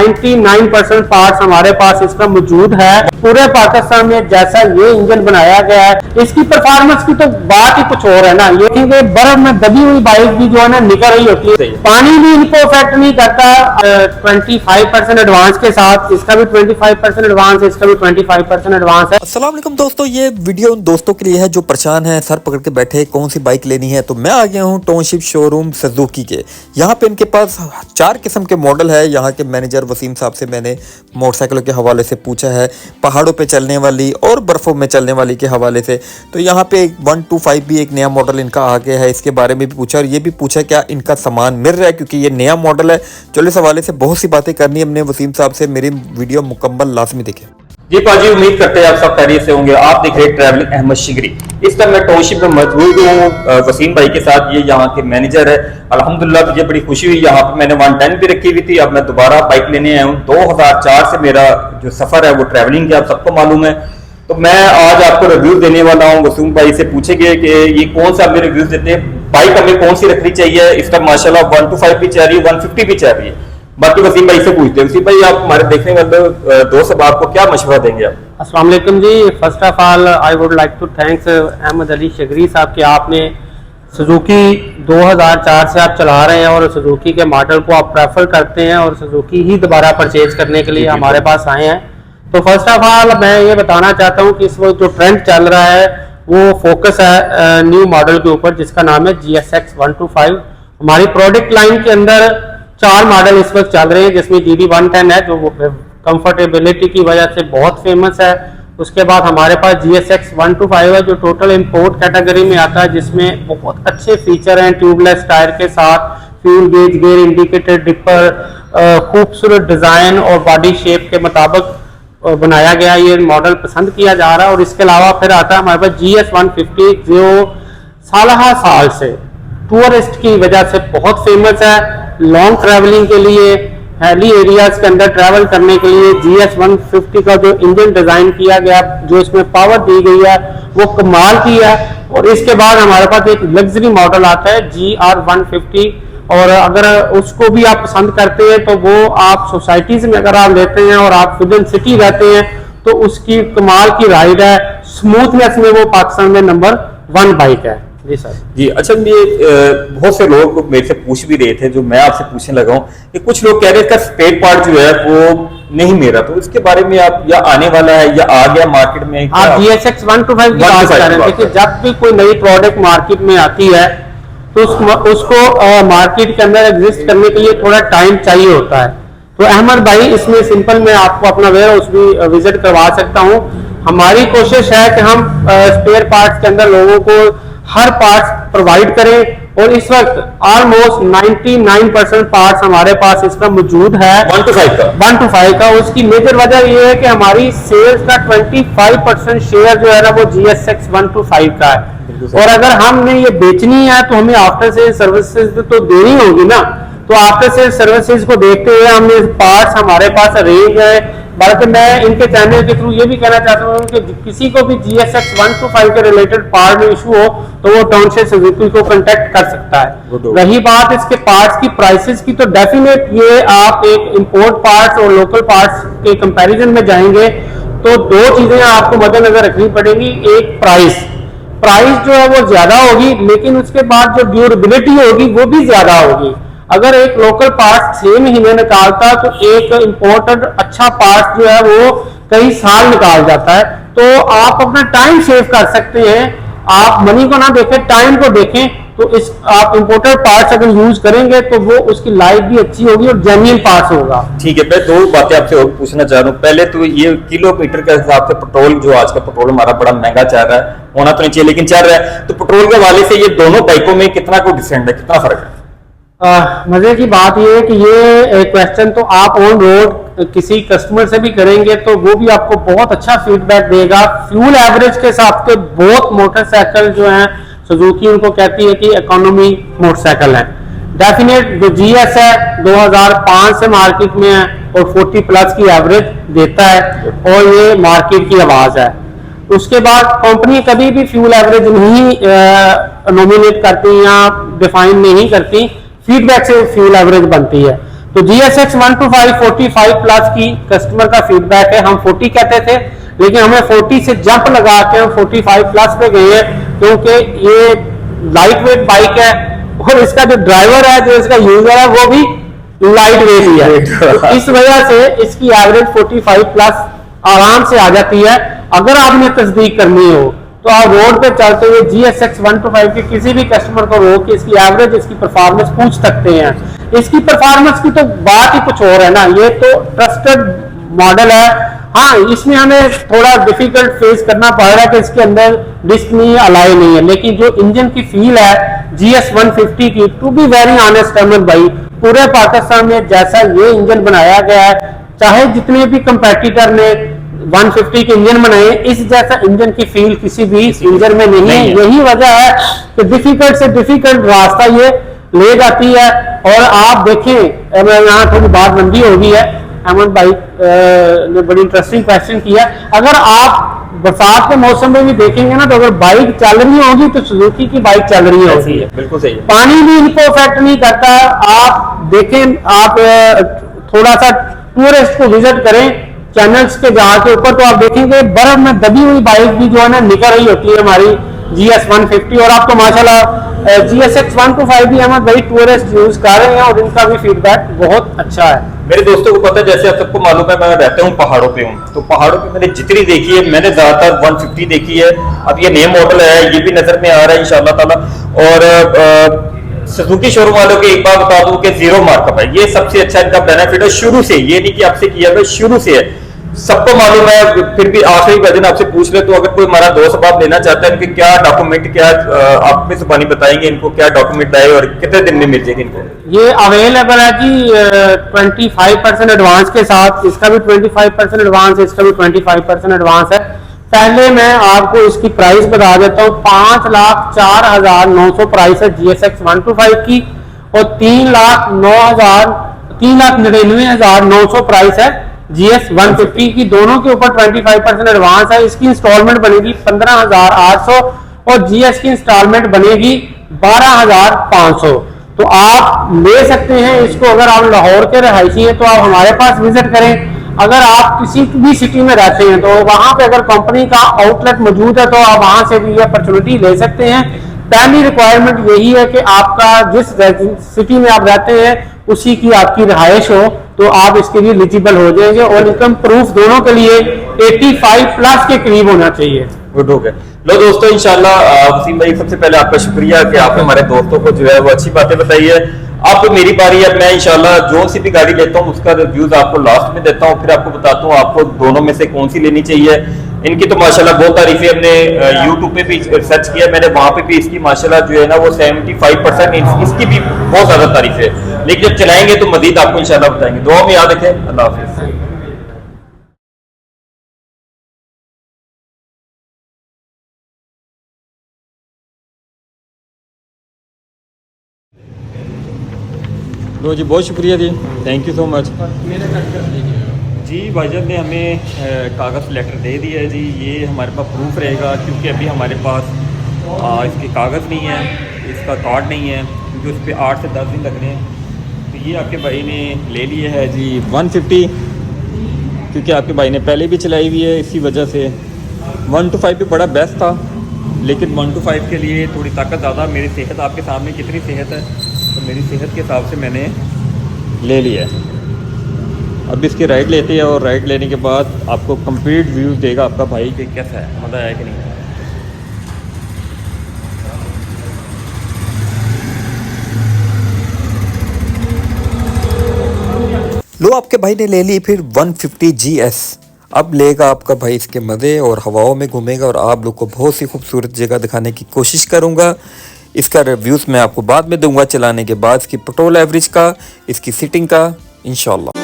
99% parts हमारे पास इसका मौजूद है। पूरे पाकिस्तान में जैसा ये इंजन बनाया गया है, इसकी परफॉर्मेंस की तो बात ही कुछ और है ना। ये क्योंकि बर्फ में दबी हुई बाइक भी जो है ना निकल रही होती है, पानी भी इनको इफेक्ट नहीं करता। 25% एडवांस के साथ इसका भी 25% एडवांस है, इसका भी 25% एडवांस है। अस्सलाम वालेकुम दोस्तों, ये वीडियो उन दोस्तों के लिए है जो परेशान हैं, सर पकड़ के बैठे कौन सी बाइक लेनी है। तो मैं आ गया हूँ टाउनशिप शोरूम सुजुकी के। यहाँ पे इनके पास 4 किस्म के मॉडल है। यहाँ के मैनेजर वसीम साहब से मैंने मोटरसाइकिलों के हवाले से पूछा है, पहाड़ों पे चलने वाली और बर्फ़ों में चलने वाली के हवाले से। तो यहाँ पे 125 भी एक नया मॉडल इनका आ गया है, इसके बारे में भी पूछा और ये भी पूछा क्या इनका सामान मिल रहा है, क्योंकि ये नया मॉडल है। चलो इस हवाले से बहुत सी बातें करनी है हमने वसीम साहब से। मेरी वीडियो मुकम्मल लाजमी देखें। जी पाजी, उम्मीद करते हैं आप सब खैरियत से होंगे। आप देख रहे हैं ट्रैवलिंग अहमद शिगरी। इस टाइम मैं टाउनशिप में मौजूद हूँ वसीम भाई के साथ। ये यहाँ के मैनेजर है। अल्हम्दुलिल्लाह मुझे बड़ी खुशी हुई। यहाँ पे मैंने 110 भी रखी हुई थी, अब मैं दोबारा बाइक लेने आया हूँ। 2004 से मेरा जो सफर है वो ट्रैवलिंग का, आप सबको मालूम है। तो मैं आज आपको रिव्यू देने वाला हूँ। वसीम भाई से पूछेंगे कि ये कौन सा हमें रिव्यूज देते हैं, बाइक हमें कौन सी रखनी चाहिए। इस टाइम माशाल्लाह 125 भी चल रही है, 150 भी चल रही है। बाकी वसीम भाई से पूछते हैं। वसीम भाई, आप हमारे देखने वाले दोस्त अब आपको क्या मशवरा देंगे आप? अस्सलाम वालेकुम जी। First of all I would like to thanks Ahmed Ali Shigri साहब कि आपने सुजुकी 2004 से आप चला रहे हैं और सुजुकी के मॉडल को आप प्रेफर करते हैं और सुजुकी ही दोबारा परचेज करने के लिए हमारे पास आए हैं। तो फर्स्ट ऑफ ऑल मैं ये बताना चाहता हूँ कि इस वक्त जो ट्रेंड चल रहा है वो फोकस है न्यू मॉडल के ऊपर, जिसका नाम है GSX 125। हमारी प्रोडक्ट लाइन के अंदर 4 मॉडल इस वक्त चल रहे हैं, जिसमें GD 110 है जो कंफर्टेबिलिटी की वजह से बहुत फेमस है। उसके बाद हमारे पास GSX 125 है जो टोटल इंपोर्ट कैटेगरी में आता है, जिसमें बहुत अच्छे फीचर हैं, ट्यूबलेस टायर के साथ, fuel gauge, gear indicator, dipper, खूबसूरत डिजाइन और बॉडी शेप के मुताबिक बनाया गया। ये मॉडल पसंद किया जा रहा है। और इसके अलावा फिर आता है हमारे पास GS 150 जो साल से टूरिस्ट की वजह से बहुत फेमस है। लॉन्ग ट्रैवलिंग के लिए, हिली एरियाज के अंदर ट्रैवल करने के लिए GS 150 का जो इंजन डिजाइन किया गया, जो इसमें पावर दी गई है, वो कमाल की है। और इसके बाद हमारे पास एक लग्जरी मॉडल आता है GR 150, और अगर उसको भी आप पसंद करते हैं तो वो आप सोसाइटीज में अगर आप लेते हैं और आप विद इन सिटी रहते हैं तो उसकी कमाल की राइड है। स्मूथनेस में वो पाकिस्तान में नंबर 1 बाइक है। जी सर जी। अच्छा, ये बहुत से लोग मेरे से पूछ भी रहे थे, जो मैं आपसे पूछने लगा हूँ कि कुछ लोग कह रहे हैं इसका स्पेयर पार्ट जो है वो नहीं मेरा, तो इसके बारे में आप या आने वाला है या आ गया मार्केट में? आप GSX 125 की बात कर रहे हैं। देखिए, जब भी कोई नई प्रोडक्ट मार्केट में आती है तो उसको मार्केट के अंदर एग्जिस्ट करने के लिए थोड़ा टाइम चाहिए होता है। तो अहमद भाई, इसमें सिंपल मैं आपको अपना वेयरहाउस भी विजिट करवा सकता हूँ। हमारी कोशिश है कि हम स्पेयर पार्ट्स के अंदर लोगों को हर पार्ट्स प्रोवाइड करें, और इस वक्त ऑलमोस्ट 99% पार्ट्स हमारे पास इसका मौजूद है 125 का। उसकी मेजर वजह यह है कि हमारी सेल्स का 25% शेयर जो है ना वो GSX 125 का है। और अगर हमने ये बेचनी है तो हमें आफ्टर सेल सर्विसेज तो देनी होगी ना। तो आफ्टर सेल सर्विसेज को देखते हुए हमने पार्ट्स हमारे पास अरेंज है। बल्कि मैं इनके चैनल के थ्रू ये भी कहना चाहता हूँ कि किसी को भी GSX 125 के रिलेटेड पार्ट में इशू हो तो वो टाउनशिप सुजुकी को कांटेक्ट कर सकता है। रही बात इसके पार्ट्स की प्राइसेस की, तो डेफिनेट ये आप एक इंपोर्ट पार्ट्स और लोकल पार्ट्स के कंपैरिजन में जाएंगे तो 2 चीजें आपको मद्देनजर रखनी पड़ेगी। एक प्राइस जो है वो ज्यादा होगी, लेकिन उसके बाद जो ड्यूरेबिलिटी होगी वो भी ज्यादा होगी। अगर एक लोकल पार्ट 6 महीने निकालता तो एक इंपोर्टेड अच्छा पार्ट जो है वो कई साल निकाल जाता है। तो आप अपना टाइम सेव कर सकते हैं। आप मनी को ना देखें, टाइम को देखें। तो इस आप इंपोर्टेड पार्ट्स अगर यूज करेंगे तो वो उसकी लाइफ भी अच्छी होगी और जेन्युइन पार्ट्स होगा। ठीक है, मैं 2 बातें आपसे और पूछना चाह रहा हूँ। पहले तो ये किलोमीटर के हिसाब से पेट्रोल, जो आज का पेट्रोल हमारा बड़ा महंगा चल रहा है, होना तो नहीं चाहिए लेकिन चल रहा है, तो पेट्रोल के हवाले से ये दोनों बाइकों में कितना कोई डिफरेंट है, कितना फर्क है? मजे की बात यह है कि ये क्वेश्चन तो आप ऑन रोड किसी कस्टमर से भी करेंगे तो वो भी आपको बहुत अच्छा फीडबैक देगा। फ्यूल एवरेज के हिसाब से बहुत मोटरसाइकिल जो है सुजुकी उनको कहती है कि इकोनॉमी मोटरसाइकिल है। डेफिनेट जो GS है 2005 से मार्केट में है और 40 प्लस की एवरेज देता है और ये मार्केट की आवाज है। उसके बाद कंपनी कभी भी फ्यूल एवरेज नहीं नॉमिनेट करती या डिफाइन नहीं करती, फीडबैक से फ्यूल एवरेज बनती है। तो GSX 125 45 प्लस की कस्टमर का फीडबैक है। हम 40 कहते थे, लेकिन हमें 40 से जंप लगा के हम 45 प्लस पे गए हैं, क्योंकि ये लाइट वेट बाइक है और इसका जो ड्राइवर है, जो इसका यूजर है, वो भी लाइट वेट ही है। तो इस वजह से इसकी एवरेज 45 प्लस आराम से आ जाती है। अगर आपने तस्दीक करनी हो तो आप रोड पे चलते हुए GSX 125 के किसी भी कस्टमर को रोक के इसकी एवरेज, इसकी परफॉर्मेंस पूछ सकते हैं। इसकी परफॉर्मेंस की तो बात ही कुछ और है ना, ये तो ट्रस्टेड मॉडल है। हाँ, इसमें हमें थोड़ा डिफिकल्ट फेस करना पड़ रहा है कि इसके अंदर डिस्क नहीं, अलाई नहीं है, लेकिन जो इंजन की फील है GS 150 की, to be very honest Ahmed भाई, पूरे पाकिस्तान में जैसा ये इंजन बनाया गया है, चाहे जितने भी कंपेटिटर ने 150 के इंजन बनाए, इस जैसा इंजन की फील किसी भी इंजन में नहीं है। यही वजह है कि डिफिकल्ट से डिफिकल्ट रास्ता ये ले जाती है। और आप देखें, यहाँ थोड़ी बात लंबी हो गई है, अहमद भाई ने बड़ी इंटरेस्टिंग क्वेश्चन किया। अगर आप बरसात के मौसम में भी देखेंगे ना, तो अगर बाइक चल रही होगी तो सुजुकी की बाइक चल रही होगी। बिल्कुल सही है। पानी भी इनको इफेक्ट नहीं करता। आप देखें, आप थोड़ा सा टूरिस्ट को विजिट करें चैनल्स के जहाँ के ऊपर, तो आप देखेंगे बर्फ में दबी हुई बाइक भी जो है ना निकल रही होती है हमारी GS 150। और आप तो माशाल्लाह GSX 125 भी अहमद भाई टूरिस्ट यूज कर रहे हैं और इनका भी फीडबैक बहुत अच्छा है। मेरे दोस्तों को पता है, जैसे आप सबको मालूम है, मैं रहता हूँ पहाड़ों पे हूँ, तो पहाड़ों पे मैंने जितनी देखी है, मैंने ज्यादातर 150 देखी है। अब ये नया मॉडल है, ये भी नजर में आ रहा है इंशाल्लाह ताला। और सुजुकी शोरूम वालों के एक बात बता दूं कि जीरो मार्कअप है, ये सबसे अच्छा इनका बेनिफिट है शुरू से। ये नहीं कि आपसे किया गया, शुरू से है, सबको मालूम है। फिर भी आखिरी वजन आपसे पूछ ले, तो अगर कोई हमारा दोस्त बाप लेना चाहता है, इनके क्या डॉक्यूमेंट, क्या आप में जुबानी बताएंगे इनको क्या डॉक्यूमेंट आए और कितने दिन में मिल जाएगी इनको? ये अवेलेबल है जी 25% एडवांस के साथ। इसका भी 25% एडवांस है, इसका भी 25% एडवांस है। पहले मैं आपको इसकी प्राइस बता देता हूँ। 5,04,900 प्राइस है GSX 125 की, और 3,99,900 प्राइस है GS 150 की। दोनों के ऊपर 25% एडवांस है। इसकी इंस्टॉलमेंट बनेगी 15,800 और GS की इंस्टॉलमेंट बनेगी 12,500। तो आप ले सकते हैं इसको। अगर आप लाहौर के रहायशी हैं तो आप हमारे पास विजिट करें। अगर आप किसी भी सिटी में रहते हैं तो वहां पे अगर कंपनी का आउटलेट मौजूद है तो आप वहां से भी ये अपॉर्चुनिटी ले सकते हैं। पहली रिक्वायरमेंट यही है कि आपका जिस सिटी में आप रहते हैं उसी की आपकी रहायश हो, तो आप इसके लिए एलिजिबल हो जाएंगे। और इनकम प्रूफ दोनों के लिए 85 प्लस के करीब होना चाहिए। गुड हो गया। लो दोस्तों, इंशाल्लाह वसीम भाई, सबसे पहले आपका शुक्रिया कि आपने हमारे दोस्तों को जो है वो अच्छी बातें बताई है। अब तो मेरी बारी है, मैं इंशाल्लाह जो सी भी गाड़ी लेता हूँ उसका रिव्यूज आपको लास्ट में देता हूँ, फिर आपको बताता हूँ आपको दोनों में से कौन सी लेनी चाहिए। इनकी तो माशाल्लाह बहुत तारीफें, हमने यूट्यूब पे भी सर्च किया, मैंने वहां पे भी इसकी माशाल्लाह जो है ना वो 75% इसकी भी बहुत ज्यादा तारीफ है। लेकिन जब चलाएंगे तो मजीद आपको इंशाल्लाह बताएंगे। दुआ में याद रखें। अल्लाह हाफिज। लो जी, बहुत शुक्रिया जी, थैंक यू सो मच। जी भाईजान ने हमें कागज़ लेटर दे दिया है जी। ये हमारे पास प्रूफ रहेगा, क्योंकि अभी हमारे पास इसके कागज़ नहीं है, इसका कार्ड नहीं है, क्योंकि उस पर 8 से 10 दिन लगने हैं। तो ये आपके भाई ने ले लिया है जी 150, क्योंकि आपके भाई ने पहले भी चलाई हुई है। इसी वजह से 125 पे बड़ा बेस्ट था, लेकिन 125 के लिए थोड़ी ताकत ज़्यादा। मेरी सेहत आपके सामने कितनी सेहत है, तो मेरी सेहत के हिसाब से मैंने ले लिया है। अब इसकी राइड लेते हैं और राइड लेने के बाद आपको कंप्लीट व्यू देगा आपका भाई कि कैसा है, मज़ा आया कि नहीं। लो, आपके भाई ने ले ली फिर 150 GS। अब लेगा आपका भाई इसके मज़े और हवाओं में घूमेगा, और आप लोग को बहुत सी खूबसूरत जगह दिखाने की कोशिश करूँगा। इसका रिव्यूज़ मैं आपको बाद में दूंगा चलाने के बाद, इसकी पेट्रोल एवरेज का, इसकी सीटिंग का, इंशाल्लाह।